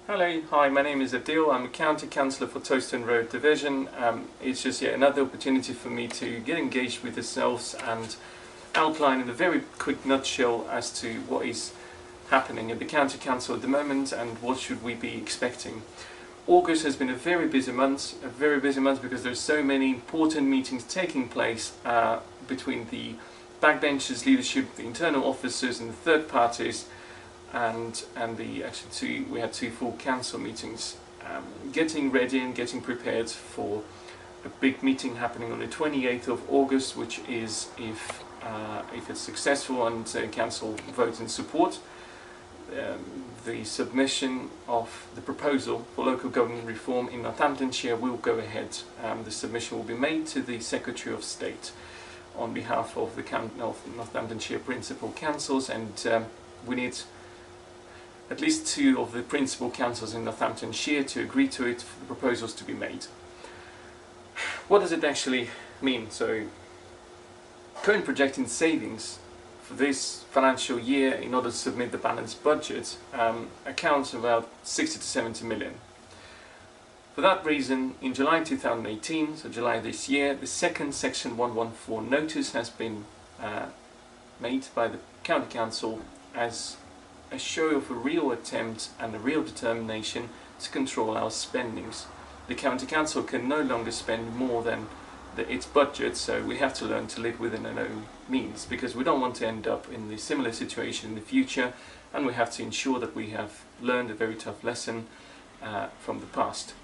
Hello, hi, my name is Adil. I'm a County Councillor for Toaston Road Division. It's just yet another opportunity for me to get engaged with yourselves and outline in a very quick nutshell as to what is happening at the County Council at the moment and what should we be expecting. August has been a very busy month because there's so many important meetings taking place between the backbenchers, leadership, the internal officers and the third parties. And we had two full council meetings, getting ready and getting prepared for a big meeting happening on the 28th of August, which is, if it's successful and council votes in support, the submission of the proposal for local government reform in Northamptonshire will go ahead. The submission will be made to the Secretary of State on behalf of the Northamptonshire Principal Councils, and we need at least two of the principal councils in Northamptonshire to agree to it for the proposals to be made. What does it actually mean? So, current projected savings for this financial year in order to submit the balanced budget accounts about 60 to 70 million. For that reason, in July 2018, so July this year, the second Section 114 notice has been made by the County Council as a show of a real attempt and a real determination to control our spendings. The County Council can no longer spend more than its budget, so we have to learn to live within our own means, because we don't want to end up in a similar situation in the future, and we have to ensure that we have learned a very tough lesson from the past.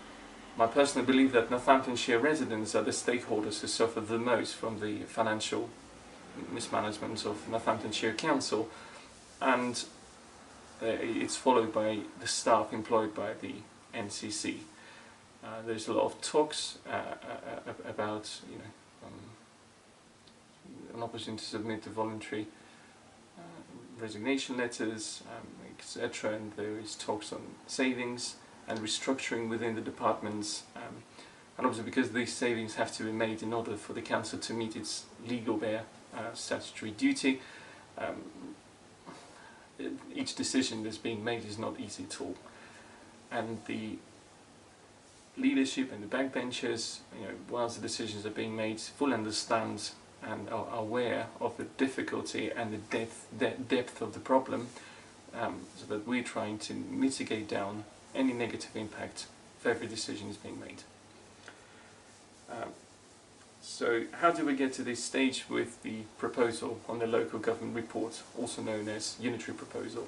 I personally believe that Northamptonshire residents are the stakeholders who suffer the most from the financial mismanagement of Northamptonshire Council, and it's followed by the staff employed by the NCC. There's a lot of talks about an opportunity to submit the voluntary resignation letters, etc. And there is talks on savings and restructuring within the departments. And obviously, because these savings have to be made in order for the council to meet its legal bare statutory duty, each decision that's being made is not easy at all. And the leadership and the backbenchers, whilst the decisions are being made, fully understand and are aware of the difficulty and the depth of the problem, so that we're trying to mitigate down any negative impact if every decision is being made. So how do we get to this stage with the proposal on the local government report, also known as unitary proposal?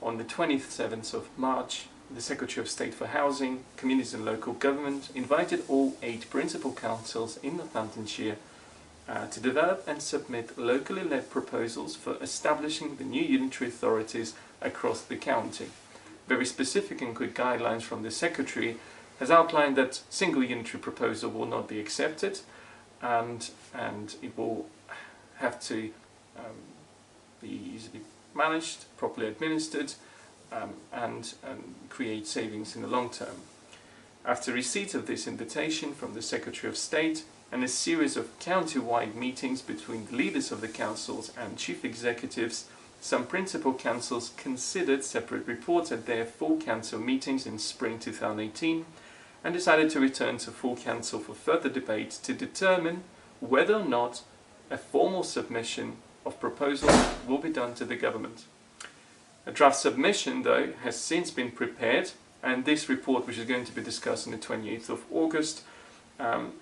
On the 27th of March, the Secretary of State for Housing, Communities and Local Government invited all 8 principal councils in Northamptonshire to develop and submit locally led proposals for establishing the new unitary authorities across the county. Very specific and quick guidelines from the Secretary has outlined that single unitary proposal will not be accepted, and it will have to be easily managed, properly administered, and create savings in the long term. After receipt of this invitation from the Secretary of State and a series of county-wide meetings between the leaders of the councils and chief executives, some principal councils considered separate reports at their full council meetings in spring 2018 and decided to return to full council for further debate to determine whether or not a formal submission of proposals will be done to the government. A draft submission, though, has since been prepared, and this report, which is going to be discussed on the 28th of August,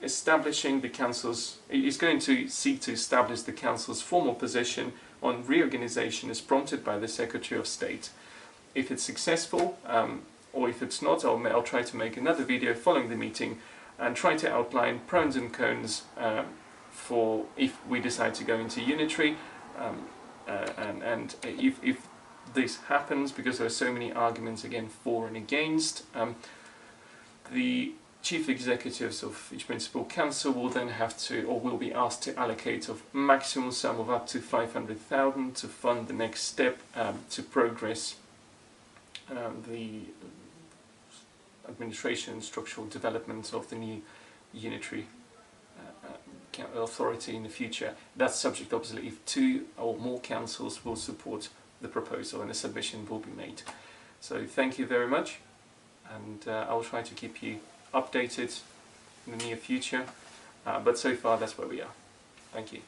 establishing the council's, is going to seek to establish the council's formal position on reorganisation as prompted by the Secretary of State. If it's successful, or if it's not, I'll try to make another video following the meeting and try to outline pros and cons for if we decide to go into unitary, and if this happens, because there are so many arguments again for and against, the chief executives of each principal council will then have to, or will be asked to allocate a maximum sum of up to 500,000 to fund the next step to progress the administration and structural development of the new unitary authority in the future. That's subject, obviously, if 2 or more councils will support the proposal and a submission will be made. So thank you very much. and I will try to keep you updated in the near future, but so far that's where we are. Thank you.